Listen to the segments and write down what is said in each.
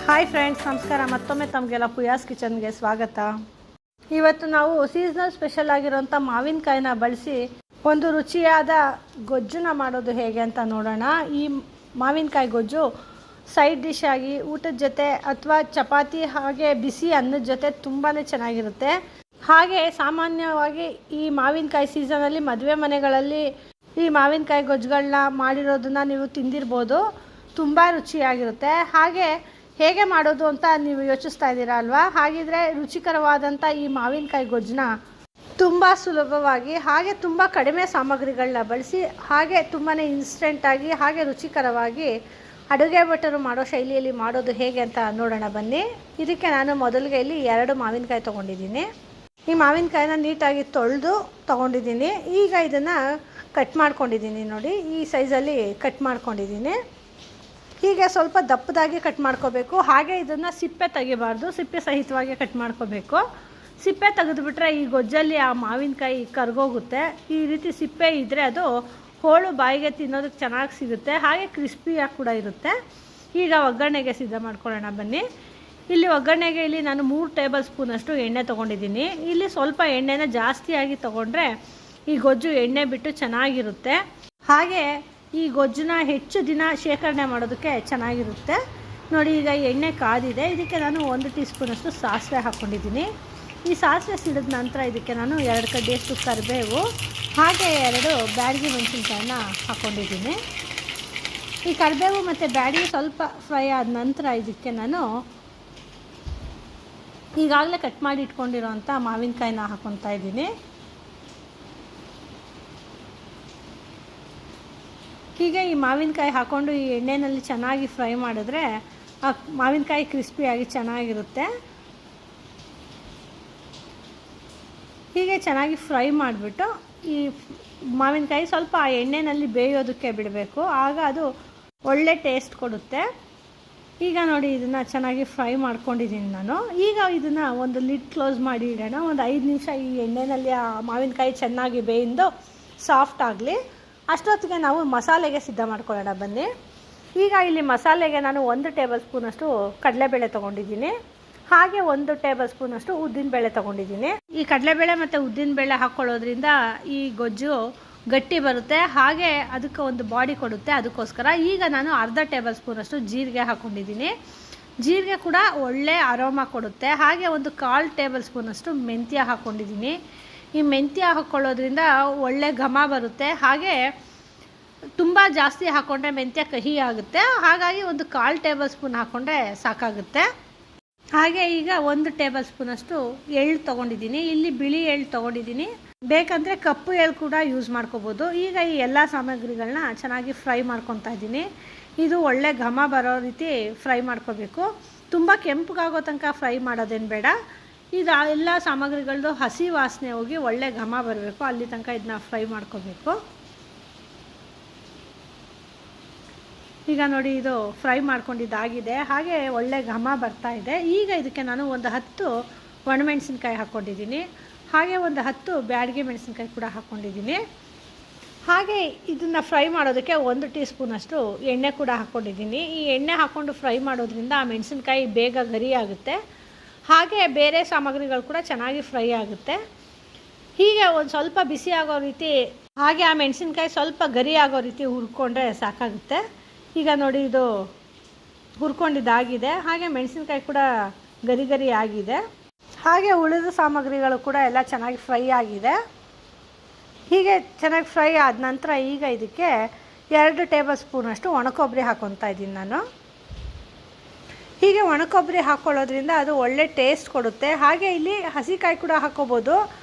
Hi friends, ನಮಸ್ಕಾರ. ಮತ್ತೊಮ್ಮೆ ತಮಗೆಲ್ಲ ಪುಯಾಸ್ ಕಿಚನ್ಗೆ ಸ್ವಾಗತ. ಇವತ್ತು ನಾವು ಸೀಸನಲ್ ಸ್ಪೆಷಲ್ ಆಗಿರೋಂಥ ಮಾವಿನಕಾಯಿನ ಬಳಸಿ ಒಂದು ರುಚಿಯಾದ ಗೊಜ್ಜನ್ನ ಮಾಡೋದು ಹೇಗೆ ಅಂತ ನೋಡೋಣ. ಈ ಮಾವಿನಕಾಯಿ ಗೊಜ್ಜು ಸೈಡ್ ಡಿಶ್ ಆಗಿ ಊಟದ ಜೊತೆ ಅಥವಾ ಚಪಾತಿ ಹಾಗೆ ಬಿಸಿ ಅನ್ನದ ಜೊತೆ ತುಂಬಾ ಚೆನ್ನಾಗಿರುತ್ತೆ. ಹಾಗೆ ಸಾಮಾನ್ಯವಾಗಿ ಈ ಮಾವಿನಕಾಯಿ ಸೀಸನಲ್ಲಿ ಮದುವೆ ಮನೆಗಳಲ್ಲಿ ಈ ಮಾವಿನಕಾಯಿ ಗೊಜ್ಜುಗಳನ್ನ ಮಾಡಿರೋದನ್ನ ನೀವು ತಿಂದಿರ್ಬೋದು. ತುಂಬ ರುಚಿಯಾಗಿರುತ್ತೆ. ಹಾಗೆ ಹೇಗೆ ಮಾಡೋದು ಅಂತ ನೀವು ಯೋಚಿಸ್ತಾ ಇದ್ದೀರಾ ಅಲ್ವಾ? ಹಾಗಿದ್ರೆ ರುಚಿಕರವಾದಂಥ ಈ ಮಾವಿನಕಾಯಿ ಗೊಜ್ಜನ್ನ ತುಂಬ ಸುಲಭವಾಗಿ ಹಾಗೆ ತುಂಬ ಕಡಿಮೆ ಸಾಮಗ್ರಿಗಳನ್ನ ಬಳಸಿ ಹಾಗೆ ತುಂಬಾ ಇನ್ಸ್ಟೆಂಟಾಗಿ ಹಾಗೆ ರುಚಿಕರವಾಗಿ ಅಡುಗೆ ಭಟ್ಟರು ಮಾಡೋ ಶೈಲಿಯಲ್ಲಿ ಮಾಡೋದು ಹೇಗೆ ಅಂತ ನೋಡೋಣ ಬನ್ನಿ. ಇದಕ್ಕೆ ನಾನು ಮೊದಲಿಗೆ ಇಲ್ಲಿ 2 ಮಾವಿನಕಾಯಿ ತೊಗೊಂಡಿದ್ದೀನಿ. ಈ ಮಾವಿನಕಾಯಿನ ನೀಟಾಗಿ ತೊಳೆದು ತೊಗೊಂಡಿದ್ದೀನಿ. ಈಗ ಇದನ್ನು ಕಟ್ ಮಾಡ್ಕೊಂಡಿದ್ದೀನಿ. ನೋಡಿ, ಈ ಸೈಜಲ್ಲಿ ಕಟ್ ಮಾಡ್ಕೊಂಡಿದ್ದೀನಿ. ಹೀಗೆ ಸ್ವಲ್ಪ ದಪ್ಪದಾಗಿ ಕಟ್ ಮಾಡ್ಕೋಬೇಕು. ಹಾಗೆ ಇದನ್ನು ಸಿಪ್ಪೆ ತೆಗಿಬಾರ್ದು, ಸಿಪ್ಪೆ ಸಹಿತವಾಗಿ ಕಟ್ ಮಾಡ್ಕೋಬೇಕು. ಸಿಪ್ಪೆ ತೆಗೆದುಬಿಟ್ರೆ ಈ ಗೊಜ್ಜಲ್ಲಿ ಆ ಮಾವಿನಕಾಯಿ ಕರ್ಗೋಗುತ್ತೆ. ಈ ರೀತಿ ಸಿಪ್ಪೆ ಇದ್ದರೆ ಅದು ಹೋಳು ಬಾಯಿಗೆ ತಿನ್ನೋದಕ್ಕೆ ಚೆನ್ನಾಗಿ ಸಿಗುತ್ತೆ, ಹಾಗೆ ಕ್ರಿಸ್ಪಿಯಾಗಿ ಕೂಡ ಇರುತ್ತೆ. ಈಗ ಒಗ್ಗರಣೆಗೆ ಸಿದ್ಧ ಮಾಡ್ಕೊಳ್ಳೋಣ ಬನ್ನಿ. ಇಲ್ಲಿ ಒಗ್ಗರಣೆಗೆ ನಾನು 3 ಟೇಬಲ್ ಸ್ಪೂನಷ್ಟು ಎಣ್ಣೆ ತೊಗೊಂಡಿದ್ದೀನಿ. ಇಲ್ಲಿ ಸ್ವಲ್ಪ ಎಣ್ಣೆನ ಜಾಸ್ತಿಯಾಗಿ ತೊಗೊಂಡ್ರೆ ಈ ಗೊಜ್ಜು ಎಣ್ಣೆ ಬಿಟ್ಟು ಚೆನ್ನಾಗಿರುತ್ತೆ. ಹಾಗೆ ಈ ಗೊಜ್ಜನ್ನ ಹೆಚ್ಚು ದಿನ ಶೇಖರಣೆ ಮಾಡೋದಕ್ಕೆ ಚೆನ್ನಾಗಿರುತ್ತೆ. ನೋಡಿ, ಈಗ ಎಣ್ಣೆ ಕಾದಿದೆ. ಇದಕ್ಕೆ ನಾನು 1 ಟೀ ಸ್ಪೂನಷ್ಟು ಸಾಸಿವೆ ಹಾಕ್ಕೊಂಡಿದ್ದೀನಿ. ಈ ಸಾಸಿವೆ ಸಿಡಿದ ನಂತರ ಇದಕ್ಕೆ ನಾನು 2 ಕಡ್ಡಿಯಷ್ಟು ಕರಿಬೇವು ಹಾಗೆ 2 ಬ್ಯಾಡಗಿ ಮೆಣಸಿನ್ಕಾಯನ್ನ ಹಾಕ್ಕೊಂಡಿದ್ದೀನಿ. ಈ ಕರಿಬೇವು ಮತ್ತು ಬ್ಯಾಡಗಿ ಸ್ವಲ್ಪ ಫ್ರೈ ಆದ ನಂತರ ಇದಕ್ಕೆ ನಾನು ಈಗಾಗಲೇ ಕಟ್ ಮಾಡಿ ಇಟ್ಕೊಂಡಿರೋಂಥ ಮಾವಿನಕಾಯಿನ ಹಾಕ್ಕೊತಾ ಇದ್ದೀನಿ. ಹೀಗೆ ಈ ಮಾವಿನಕಾಯಿ ಹಾಕ್ಕೊಂಡು ಈ ಎಣ್ಣೆಯಲ್ಲಿ ಚೆನ್ನಾಗಿ ಫ್ರೈ ಮಾಡಿದ್ರೆ ಆ ಮಾವಿನಕಾಯಿ ಕ್ರಿಸ್ಪಿಯಾಗಿ ಚೆನ್ನಾಗಿರುತ್ತೆ. ಹೀಗೆ ಚೆನ್ನಾಗಿ ಫ್ರೈ ಮಾಡಿಬಿಟ್ಟು ಈ ಮಾವಿನಕಾಯಿ ಸ್ವಲ್ಪ ಆ ಎಣ್ಣೆಯಲ್ಲಿ ಬೇಯೋದಕ್ಕೆ ಬಿಡಬೇಕು. ಆಗ ಅದು ಒಳ್ಳೆ ಟೇಸ್ಟ್ ಕೊಡುತ್ತೆ. ಈಗ ನೋಡಿ, ಇದನ್ನು ಚೆನ್ನಾಗಿ ಫ್ರೈ ಮಾಡ್ಕೊಂಡಿದ್ದೀನಿ ನಾನು. ಈಗ ಇದನ್ನು ಒಂದು ಲಿಡ್ ಕ್ಲೋಸ್ ಮಾಡಿ ಇಡೋಣ. ಒಂದು 5 ನಿಮಿಷ ಈ ಎಣ್ಣೆಯಲ್ಲಿ ಆ ಮಾವಿನಕಾಯಿ ಚೆನ್ನಾಗಿ ಬೇಯಿಂದು ಸಾಫ್ಟ್ ಆಗಲಿ. ಅಷ್ಟೊತ್ತಿಗೆ ನಾವು ಮಸಾಲೆಗೆ ಸಿದ್ಧ ಮಾಡ್ಕೊಳ್ಳೋಣ ಬನ್ನಿ. ಈಗ ಇಲ್ಲಿ ಮಸಾಲೆಗೆ ನಾನು 1 ಟೇಬಲ್ ಸ್ಪೂನಷ್ಟು ಕಡಲೆಬೇಳೆ ತೊಗೊಂಡಿದ್ದೀನಿ. ಹಾಗೆ 1 ಟೇಬಲ್ ಸ್ಪೂನಷ್ಟು ಉದ್ದಿನಬೇಳೆ ತೊಗೊಂಡಿದ್ದೀನಿ. ಈ ಕಡಲೆಬೇಳೆ ಮತ್ತು ಉದ್ದಿನಬೇಳೆ ಹಾಕ್ಕೊಳ್ಳೋದ್ರಿಂದ ಈ ಗೊಜ್ಜು ಗಟ್ಟಿ ಬರುತ್ತೆ, ಹಾಗೆ ಅದಕ್ಕೆ ಒಂದು ಬಾಡಿ ಕೊಡುತ್ತೆ. ಅದಕ್ಕೋಸ್ಕರ ಈಗ ನಾನು 1/2 ಟೇಬಲ್ ಸ್ಪೂನಷ್ಟು ಜೀರಿಗೆ ಹಾಕ್ಕೊಂಡಿದ್ದೀನಿ. ಜೀರಿಗೆ ಕೂಡ ಒಳ್ಳೆ ಅರೋಮಾ ಕೊಡುತ್ತೆ. ಹಾಗೆ 1/4 ಟೇಬಲ್ ಸ್ಪೂನಷ್ಟು ಮೆಂತ್ಯ ಹಾಕ್ಕೊಂಡಿದ್ದೀನಿ. ಈ ಮೆಂತ್ಯ ಹಾಕ್ಕೊಳ್ಳೋದ್ರಿಂದ ಒಳ್ಳೆ ಘಮ ಬರುತ್ತೆ. ಹಾಗೆ ತುಂಬ ಜಾಸ್ತಿ ಹಾಕ್ಕೊಂಡ್ರೆ ಮೆಂತ್ಯ ಕಹಿ ಆಗುತ್ತೆ. ಹಾಗಾಗಿ 1/4 ಟೇಬಲ್ ಸ್ಪೂನ್ ಹಾಕ್ಕೊಂಡ್ರೆ ಸಾಕಾಗುತ್ತೆ. ಹಾಗೆ ಈಗ 1 ಟೇಬಲ್ ಸ್ಪೂನಷ್ಟು ಎಳ್ಳು ತೊಗೊಂಡಿದ್ದೀನಿ. ಇಲ್ಲಿ ಬಿಳಿ ಎಳ್ಳು ತೊಗೊಂಡಿದ್ದೀನಿ. ಬೇಕಂದರೆ ಕಪ್ಪು ಎಳ್ಳು ಕೂಡ ಯೂಸ್ ಮಾಡ್ಕೋಬೋದು. ಈಗ ಈ ಎಲ್ಲ ಸಾಮಗ್ರಿಗಳನ್ನ ಚೆನ್ನಾಗಿ ಫ್ರೈ ಮಾಡ್ಕೊತಾ ಇದ್ದೀನಿ. ಇದು ಒಳ್ಳೆ ಘಮ ಬರೋ ರೀತಿ ಫ್ರೈ ಮಾಡ್ಕೋಬೇಕು. ತುಂಬ ಕೆಂಪಗಾಗೋ ತನಕ ಫ್ರೈ ಮಾಡೋದೇನು ಬೇಡ. ಇದು ಎಲ್ಲ ಸಾಮಗ್ರಿಗಳದ್ದು ಹಸಿ ವಾಸನೆ ಹೋಗಿ ಒಳ್ಳೆ ಘಮ ಬರಬೇಕು, ಅಲ್ಲಿ ತನಕ ಇದನ್ನ ಫ್ರೈ ಮಾಡ್ಕೋಬೇಕು. ಈಗ ನೋಡಿ, ಇದು ಫ್ರೈ ಮಾಡ್ಕೊಂಡಿದ್ದಾಗಿದೆ. ಹಾಗೆ ಒಳ್ಳೆ ಘಮ ಬರ್ತಾ ಇದೆ. ಈಗ ಇದಕ್ಕೆ ನಾನು ಒಂದು 10 ಒಣಮೆಣಸಿನ್ಕಾಯಿ ಹಾಕ್ಕೊಂಡಿದ್ದೀನಿ. ಹಾಗೆ ಒಂದು 10 ಬ್ಯಾಡಗಿ ಮೆಣಸಿನ್ಕಾಯಿ ಕೂಡ ಹಾಕ್ಕೊಂಡಿದ್ದೀನಿ. ಹಾಗೆ ಇದನ್ನು ಫ್ರೈ ಮಾಡೋದಕ್ಕೆ 1 ಟೀ ಸ್ಪೂನಷ್ಟು ಎಣ್ಣೆ ಕೂಡ ಹಾಕ್ಕೊಂಡಿದ್ದೀನಿ. ಈ ಎಣ್ಣೆ ಹಾಕ್ಕೊಂಡು ಫ್ರೈ ಮಾಡೋದ್ರಿಂದ ಆ ಮೆಣಸಿನ್ಕಾಯಿ ಬೇಗ ಗರಿ ಆಗುತ್ತೆ. ಹಾಗೆ ಬೇರೆ ಸಾಮಗ್ರಿಗಳು ಕೂಡ ಚೆನ್ನಾಗಿ ಫ್ರೈ ಆಗುತ್ತೆ. ಹೀಗೆ ಒಂದು ಸ್ವಲ್ಪ ಬಿಸಿ ಆಗೋ ರೀತಿ, ಹಾಗೆ ಆ ಮೆಣಸಿನ್ಕಾಯಿ ಸ್ವಲ್ಪ ಗರಿ ಆಗೋ ರೀತಿ ಹುರ್ಕೊಂಡ್ರೆ ಸಾಕಾಗುತ್ತೆ. ಈಗ ನೋಡಿ, ಇದು ಹುರ್ಕೊಂಡಿದ್ದಾಗಿದೆ. ಹಾಗೆ ಮೆಣಸಿನ್ಕಾಯಿ ಕೂಡ ಗರಿ ಗರಿ ಆಗಿದೆ. ಹಾಗೆ ಉಳಿದ ಸಾಮಗ್ರಿಗಳು ಕೂಡ ಎಲ್ಲ ಚೆನ್ನಾಗಿ ಫ್ರೈ ಆಗಿದೆ. ಹೀಗೆ ಚೆನ್ನಾಗಿ ಫ್ರೈ ಆದ ನಂತರ ಈಗ ಇದಕ್ಕೆ 2 ಟೇಬಲ್ ಸ್ಪೂನಷ್ಟು ಒಣಕೊಬ್ಬರಿ ಹಾಕ್ಕೊತಾ ಇದ್ದೀನಿ ನಾನು. ಹೀಗೆ ಒಣಕೊಬ್ಬರಿ ಹಾಕ್ಕೊಳ್ಳೋದ್ರಿಂದ ಅದು ಒಳ್ಳೆ ಟೇಸ್ಟ್ ಕೊಡುತ್ತೆ. ಹಾಗೆ ಇಲ್ಲಿ ಹಸಿಕಾಯಿ ಕೂಡ ಹಾಕ್ಕೋಬೋದು,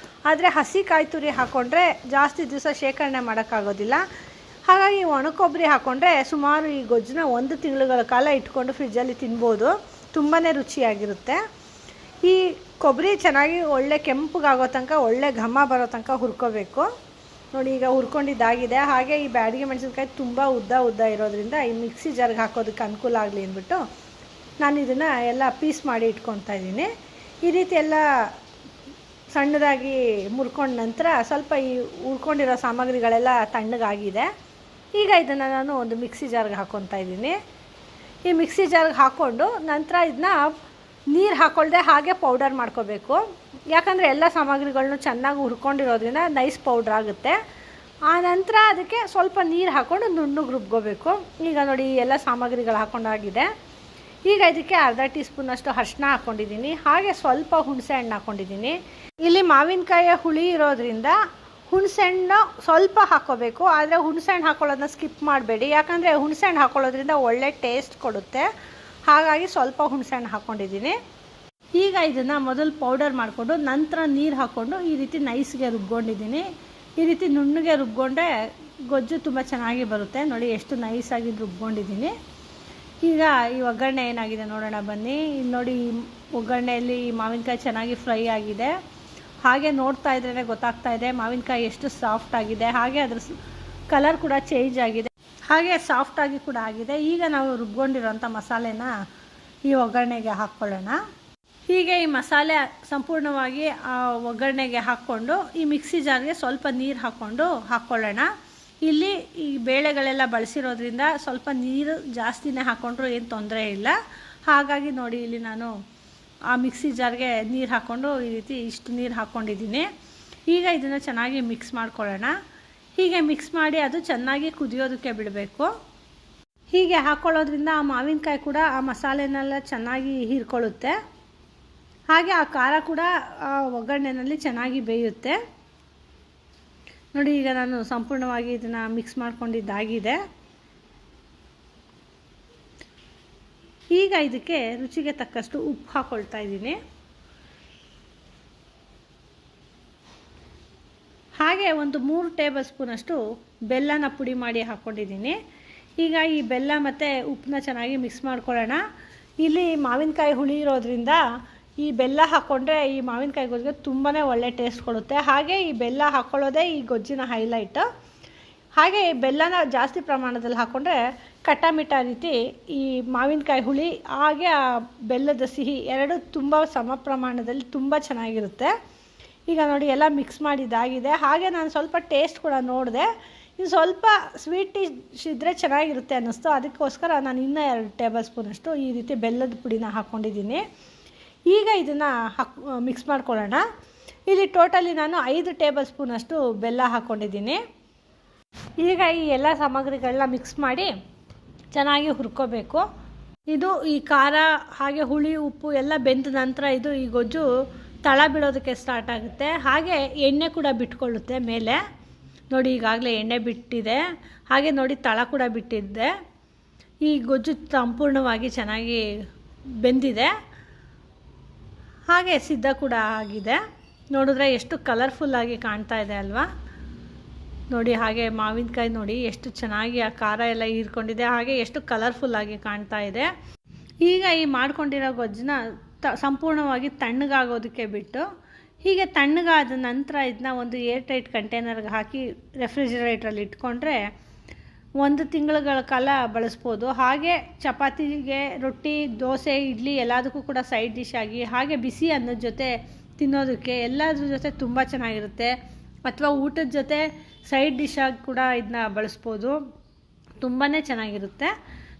ಆದರೆ ಹಸಿಕಾಯಿ ತುರಿ ಹಾಕ್ಕೊಂಡ್ರೆ ಜಾಸ್ತಿ ದಿವಸ ಶೇಖರಣೆ ಮಾಡೋಕ್ಕಾಗೋದಿಲ್ಲ. ಹಾಗಾಗಿ ಒಣಕೊಬ್ಬರಿ ಹಾಕ್ಕೊಂಡ್ರೆ ಸುಮಾರು ಈ ಗೊಜ್ಜನ್ನ 1 ತಿಂಗಳುಗಳ ಕಾಲ ಇಟ್ಕೊಂಡು ಫ್ರಿಜ್ಜಲ್ಲಿ ತಿನ್ಬೋದು. ತುಂಬಾ ರುಚಿಯಾಗಿರುತ್ತೆ. ಈ ಕೊಬ್ಬರಿ ಚೆನ್ನಾಗಿ ಒಳ್ಳೆ ಕೆಂಪಗಾಗೋ ತನಕ, ಒಳ್ಳೆ ಘಮ ಬರೋ ತನಕ ಹುರ್ಕೋಬೇಕು. ನೋಡಿ, ಈಗ ಹುರ್ಕೊಂಡಿದ್ದಾಗಿದೆ. ಹಾಗೆ ಈ ಬ್ಯಾಡಗಿ ಮೆಣಸಿನ್ಕಾಯಿ ತುಂಬ ಉದ್ದ ಇರೋದ್ರಿಂದ ಈ ಮಿಕ್ಸಿ ಜಾರ್ಗೆ ಹಾಕೋದಕ್ಕೆ ಅನುಕೂಲ ಆಗಲಿ ಅಂದ್ಬಿಟ್ಟು ನಾನು ಇದನ್ನು ಎಲ್ಲ ಪೀಸ್ ಮಾಡಿ ಇಟ್ಕೊತಾ ಇದ್ದೀನಿ. ಈ ರೀತಿ ಎಲ್ಲ ಸಣ್ಣದಾಗಿ ಮುರ್ಕೊಂಡ ನಂತರ ಸ್ವಲ್ಪ ಈ ಹುರ್ಕೊಂಡಿರೋ ಸಾಮಗ್ರಿಗಳೆಲ್ಲ ತಣ್ಣಗಾಗಿದೆ. ಈಗ ಇದನ್ನು ನಾನು ಒಂದು ಮಿಕ್ಸಿ ಜಾರ್ಗೆ ಹಾಕ್ಕೊತಾ ಇದ್ದೀನಿ. ಈ ಮಿಕ್ಸಿ ಜಾರ್ಗೆ ಹಾಕ್ಕೊಂಡು ನಂತರ ಇದನ್ನ ನೀರು ಹಾಕ್ಕೊಳ್ದೆ ಹಾಗೆ ಪೌಡರ್ ಮಾಡ್ಕೋಬೇಕು. ಯಾಕಂದರೆ ಎಲ್ಲ ಸಾಮಗ್ರಿಗಳನ್ನೂ ಚೆನ್ನಾಗಿ ಹುರ್ಕೊಂಡಿರೋದ್ರಿಂದ ನೈಸ್ ಪೌಡ್ರ್ ಆಗುತ್ತೆ. ಆ ನಂತರ ಅದಕ್ಕೆ ಸ್ವಲ್ಪ ನೀರು ಹಾಕ್ಕೊಂಡು ನುಣ್ಣಗೆ ರುಬ್ಕೋಬೇಕು. ಈಗ ನೋಡಿ ಎಲ್ಲ ಸಾಮಗ್ರಿಗಳು ಹಾಕ್ಕೊಂಡಾಗಿದೆ. ಈಗ ಇದಕ್ಕೆ ಅರ್ಧ ಟೀ ಸ್ಪೂನಷ್ಟು ಅರಿಶಿನ ಹಾಕ್ಕೊಂಡಿದ್ದೀನಿ. ಹಾಗೆ ಸ್ವಲ್ಪ ಹುಣಸೆ ಹಣ್ಣು ಹಾಕ್ಕೊಂಡಿದ್ದೀನಿ. ಇಲ್ಲಿ ಮಾವಿನಕಾಯಿಯ ಹುಳಿ ಇರೋದ್ರಿಂದ ಹುಣಸೆ ಹಣ್ಣು ಸ್ವಲ್ಪ ಹಾಕ್ಕೋಬೇಕು. ಆದರೆ ಹುಣಸೆ ಹಣ್ಣು ಹಾಕ್ಕೊಳ್ಳೋದನ್ನ ಸ್ಕಿಪ್ ಮಾಡಬೇಡಿ, ಯಾಕಂದರೆ ಹುಣಸೆ ಹಣ್ಣು ಹಾಕ್ಕೊಳ್ಳೋದ್ರಿಂದ ಒಳ್ಳೆ ಟೇಸ್ಟ್ ಕೊಡುತ್ತೆ. ಹಾಗಾಗಿ ಸ್ವಲ್ಪ ಹುಣಸೆ ಹಣ್ಣು ಹಾಕ್ಕೊಂಡಿದ್ದೀನಿ. ಈಗ ಇದನ್ನು ಮೊದಲು ಪೌಡರ್ ಮಾಡಿಕೊಂಡು ನಂತರ ನೀರು ಹಾಕ್ಕೊಂಡು ಈ ರೀತಿ ನೈಸ್ಗೆ ರುಬ್ಕೊಂಡಿದ್ದೀನಿ. ಈ ರೀತಿ ನುಣ್ಣಗೆ ರುಬ್ಕೊಂಡ್ರೆ ಗೊಜ್ಜು ತುಂಬ ಚೆನ್ನಾಗಿ ಬರುತ್ತೆ. ನೋಡಿ ಎಷ್ಟು ನೈಸಾಗಿ ರುಬ್ಕೊಂಡಿದ್ದೀನಿ. ಈಗ ಈ ಒಗ್ಗರಣೆ ಏನಾಗಿದೆ ನೋಡೋಣ ಬನ್ನಿ. ಇಲ್ಲಿ ನೋಡಿ, ಒಗ್ಗರಣೆಯಲ್ಲಿ ಮಾವಿನಕಾಯಿ ಚೆನ್ನಾಗಿ ಫ್ರೈ ಆಗಿದೆ. ಹಾಗೆ ನೋಡ್ತಾ ಇದ್ರೇ ಗೊತ್ತಾಗ್ತಾ ಇದೆ ಮಾವಿನಕಾಯಿ ಎಷ್ಟು ಸಾಫ್ಟ್ ಆಗಿದೆ. ಹಾಗೆ ಅದ್ರ ಕಲರ್ ಕೂಡ ಚೇಂಜ್ ಆಗಿದೆ, ಹಾಗೆ ಸಾಫ್ಟಾಗಿ ಕೂಡ ಆಗಿದೆ. ಈಗ ನಾವು ರುಬ್ಕೊಂಡಿರೋಂಥ ಮಸಾಲೆನ ಈ ಒಗ್ಗರಣೆಗೆ ಹಾಕ್ಕೊಳ್ಳೋಣ. ಹೀಗೆ ಈ ಮಸಾಲೆ ಸಂಪೂರ್ಣವಾಗಿ ಆ ಒಗ್ಗರಣೆಗೆ ಹಾಕ್ಕೊಂಡು ಈ ಮಿಕ್ಸಿ ಜಾರ್ಗೆ ಸ್ವಲ್ಪ ನೀರು ಹಾಕ್ಕೊಳ್ಳೋಣ. ಇಲ್ಲಿ ಈ ಬೇಳೆಗಳೆಲ್ಲ ಬಳಸಿರೋದ್ರಿಂದ ಸ್ವಲ್ಪ ನೀರು ಜಾಸ್ತಿನೇ ಹಾಕ್ಕೊಂಡ್ರೂ ಏನು ತೊಂದರೆ ಇಲ್ಲ. ಹಾಗಾಗಿ ನೋಡಿ, ಇಲ್ಲಿ ನಾನು ಆ ಮಿಕ್ಸಿ ಜಾರ್ಗೆ ನೀರು ಹಾಕ್ಕೊಂಡು ಈ ರೀತಿ ಇಷ್ಟು ನೀರು ಹಾಕ್ಕೊಂಡಿದ್ದೀನಿ. ಈಗ ಇದನ್ನು ಚೆನ್ನಾಗಿ ಮಿಕ್ಸ್ ಮಾಡ್ಕೊಳ್ಳೋಣ. ಹೀಗೆ ಮಿಕ್ಸ್ ಮಾಡಿ ಅದು ಚೆನ್ನಾಗಿ ಕುದಿಯೋದಕ್ಕೆ ಬಿಡಬೇಕು. ಹೀಗೆ ಹಾಕ್ಕೊಳ್ಳೋದ್ರಿಂದ ಆ ಮಾವಿನಕಾಯಿ ಕೂಡ ಆ ಮಸಾಲೆನೆಲ್ಲ ಚೆನ್ನಾಗಿ ಹೀರ್ಕೊಳ್ಳುತ್ತೆ. ಹಾಗೆ ಆ ಖಾರ ಕೂಡ ಆ ಒಗ್ಗರಣೆಯಲ್ಲಿ ಚೆನ್ನಾಗಿ ಬೇಯುತ್ತೆ. ನೋಡಿ, ಈಗ ನಾನು ಸಂಪೂರ್ಣವಾಗಿ ಇದನ್ನು ಮಿಕ್ಸ್ ಮಾಡ್ಕೊಂಡಿದ್ದಾಗಿದೆ. ಈಗ ಇದಕ್ಕೆ ರುಚಿಗೆ ತಕ್ಕಷ್ಟು ಉಪ್ಪು ಹಾಕ್ಕೊಳ್ತಾ ಇದ್ದೀನಿ. ಹಾಗೆ ಒಂದು 3 ಟೇಬಲ್ ಸ್ಪೂನಷ್ಟು ಬೆಲ್ಲನ ಪುಡಿ ಮಾಡಿ ಹಾಕ್ಕೊಂಡಿದ್ದೀನಿ. ಈಗ ಈ ಬೆಲ್ಲ ಮತ್ತು ಉಪ್ಪನ್ನ ಚೆನ್ನಾಗಿ ಮಿಕ್ಸ್ ಮಾಡ್ಕೊಳ್ಳೋಣ. ಇಲ್ಲಿ ಮಾವಿನಕಾಯಿ ಹುಳಿ ಇರೋದ್ರಿಂದ ಈ ಬೆಲ್ಲ ಹಾಕ್ಕೊಂಡ್ರೆ ಈ ಮಾವಿನಕಾಯಿ ಗೊಜ್ಜಿಗೆ ತುಂಬಾ ಒಳ್ಳೆ ಟೇಸ್ಟ್ ಕೊಡುತ್ತೆ. ಹಾಗೆ ಈ ಬೆಲ್ಲ ಹಾಕ್ಕೊಳ್ಳೋದೇ ಈ ಗೊಜ್ಜಿನ ಹೈಲೈಟ್. ಹಾಗೆ ಬೆಲ್ಲನ ಜಾಸ್ತಿ ಪ್ರಮಾಣದಲ್ಲಿ ಹಾಕ್ಕೊಂಡ್ರೆ ಕಟ್ಟಾಮಿಠ ರೀತಿ ಈ ಮಾವಿನಕಾಯಿ ಹುಳಿ ಹಾಗೆ ಆ ಬೆಲ್ಲದ ಸಿಹಿ ಎರಡು ತುಂಬ ಸಮ ಪ್ರಮಾಣದಲ್ಲಿ ತುಂಬ ಚೆನ್ನಾಗಿರುತ್ತೆ. ಈಗ ನೋಡಿ, ಎಲ್ಲ ಮಿಕ್ಸ್ ಮಾಡಿದ್ದಾಗಿದೆ. ಹಾಗೆ ನಾನು ಸ್ವಲ್ಪ ಟೇಸ್ಟ್ ಕೂಡ ನೋಡಿದೆ. ಇದು ಸ್ವಲ್ಪ ಸ್ವೀಟ್ ಇದ್ದರೆ ಚೆನ್ನಾಗಿರುತ್ತೆ ಅನ್ನಿಸ್ತು. ಅದಕ್ಕೋಸ್ಕರ ನಾನು ಇನ್ನೂ 2 ಟೇಬಲ್ ಸ್ಪೂನಷ್ಟು ಈ ರೀತಿ ಬೆಲ್ಲದ ಪುಡಿನ ಹಾಕ್ಕೊಂಡಿದ್ದೀನಿ. ಈಗ ಇದನ್ನು ಮಿಕ್ಸ್ ಮಾಡ್ಕೊಳ್ಳೋಣ. ಇಲ್ಲಿ ಟೋಟಲಿ ನಾನು 5 ಟೇಬಲ್ ಸ್ಪೂನಷ್ಟು ಬೆಲ್ಲ ಹಾಕ್ಕೊಂಡಿದ್ದೀನಿ. ಈಗ ಈ ಎಲ್ಲ ಸಾಮಗ್ರಿಗಳನ್ನ ಮಿಕ್ಸ್ ಮಾಡಿ ಚೆನ್ನಾಗಿ ಹುರ್ಕೋಬೇಕು. ಇದು ಈ ಖಾರ ಹಾಗೆ ಹುಳಿ ಉಪ್ಪು ಎಲ್ಲ ಬೆಂದ ನಂತರ ಇದು ಈ ಗೊಜ್ಜು ತಳ ಬಿಡೋದಕ್ಕೆ ಸ್ಟಾರ್ಟ್ ಆಗುತ್ತೆ. ಹಾಗೆ ಎಣ್ಣೆ ಕೂಡ ಬಿಟ್ಕೊಳ್ಳುತ್ತೆ ಮೇಲೆ. ನೋಡಿ, ಈಗಾಗಲೇ ಎಣ್ಣೆ ಬಿಟ್ಟಿದೆ. ಹಾಗೆ ನೋಡಿ, ತಳ ಕೂಡ ಬಿಟ್ಟಿದ್ದೆ. ಈ ಗೊಜ್ಜು ಸಂಪೂರ್ಣವಾಗಿ ಚೆನ್ನಾಗಿ ಬೆಂದಿದೆ. ಹಾಗೆ ಸಿದ್ಧ ಕೂಡ ಆಗಿದೆ. ನೋಡಿದ್ರೆ ಎಷ್ಟು ಕಲರ್ಫುಲ್ಲಾಗಿ ಕಾಣ್ತಾ ಇದೆ ಅಲ್ವಾ? ನೋಡಿ, ಹಾಗೆ ಮಾವಿನಕಾಯಿ ನೋಡಿ ಎಷ್ಟು ಚೆನ್ನಾಗಿ ಆ ಖಾರ ಎಲ್ಲ ಹೀರ್ಕೊಂಡಿದೆ. ಹಾಗೆ ಎಷ್ಟು ಕಲರ್ಫುಲ್ಲಾಗಿ ಕಾಣ್ತಾ ಇದೆ. ಈಗ ಈ ಮಾಡ್ಕೊಂಡಿರೋ ಗೊಜ್ಜನ್ನ ಸಂಪೂರ್ಣವಾಗಿ ತಣ್ಣಗಾಗೋದಕ್ಕೆ ಬಿಟ್ಟು, ಹೀಗೆ ತಣ್ಣಗಾದ ನಂತರ ಇದನ್ನ ಒಂದು ಏರ್ ಟೈಟ್ ಕಂಟೈನರ್ಗೆ ಹಾಕಿ ರೆಫ್ರಿಜಿರೇಟ್ರಲ್ಲಿ ಇಟ್ಕೊಂಡ್ರೆ 1 ತಿಂಗಳುಗಳ ಕಾಲ ಬಳಸ್ಬೋದು. ಹಾಗೆ ಚಪಾತಿಗೆ, ರೊಟ್ಟಿ, ದೋಸೆ, ಇಡ್ಲಿ ಎಲ್ಲದಕ್ಕೂ ಕೂಡ ಸೈಡ್ ಡಿಶ್ ಆಗಿ, ಹಾಗೆ ಬಿಸಿ ಅನ್ನದ ಜೊತೆ ತಿನ್ನೋದಕ್ಕೆ ಎಲ್ಲದ್ರ ಜೊತೆ ತುಂಬ ಚೆನ್ನಾಗಿರುತ್ತೆ. ಅಥವಾ ಊಟದ ಜೊತೆ ಸೈಡ್ ಡಿಶ್ ಆಗಿ ಕೂಡ ಇದನ್ನ ಬಳಸ್ಬೋದು. ತುಂಬಾ ಚೆನ್ನಾಗಿರುತ್ತೆ.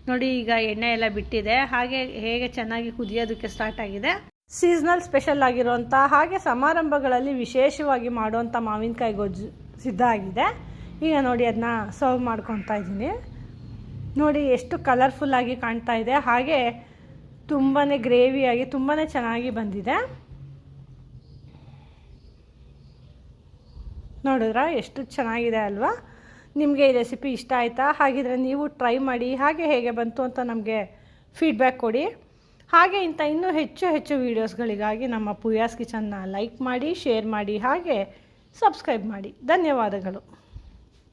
ನೋಡಿ, ಈಗ ಎಣ್ಣೆ ಎಲ್ಲ ಬಿಟ್ಟಿದೆ. ಹಾಗೆ ಹೇಗೆ ಚೆನ್ನಾಗಿ ಕುದಿಯೋದಕ್ಕೆ ಸ್ಟಾರ್ಟ್ ಆಗಿದೆ. ಸೀಸ್ನಲ್ ಸ್ಪೆಷಲ್ ಆಗಿರೋಂಥ ಹಾಗೆ ಸಮಾರಂಭಗಳಲ್ಲಿ ವಿಶೇಷವಾಗಿ ಮಾಡುವಂಥ ಮಾವಿನಕಾಯಿ ಗೊಜ್ಜು ಸಿದ್ಧ ಆಗಿದೆ. ಈಗ ನೋಡಿ, ಅದನ್ನ ಸರ್ವ್ ಮಾಡ್ಕೊತಾ ಇದ್ದೀನಿ. ನೋಡಿ ಎಷ್ಟು ಕಲರ್ಫುಲ್ಲಾಗಿ ಕಾಣ್ತಾ ಇದೆ. ಹಾಗೆ ತುಂಬಾ ಗ್ರೇವಿಯಾಗಿ ತುಂಬಾ ಚೆನ್ನಾಗಿ ಬಂದಿದೆ. ನೋಡಿದ್ರಾ ಎಷ್ಟು ಚೆನ್ನಾಗಿದೆ ಅಲ್ವಾ? ನಿಮಗೆ ಈ ರೆಸಿಪಿ ಇಷ್ಟ ಆಯಿತಾ? ಹಾಗಿದ್ರೆ ನೀವು ಟ್ರೈ ಮಾಡಿ. ಹಾಗೆ ಹೇಗೆ ಬಂತು ಅಂತ ನಮಗೆ ಫೀಡ್ಬ್ಯಾಕ್ ಕೊಡಿ. ಹಾಗೆ ಇನ್ನೂ ಹೆಚ್ಚು ವೀಡಿಯೋಸ್ಗಳಿಗಾಗಿ ನಮ್ಮ ಪೂಯಾಸ್ ಕಿಚನ್ನ ಲೈಕ್ ಮಾಡಿ, ಶೇರ್ ಮಾಡಿ, ಹಾಗೆ ಸಬ್ಸ್ಕ್ರೈಬ್ ಮಾಡಿ. ಧನ್ಯವಾದಗಳು.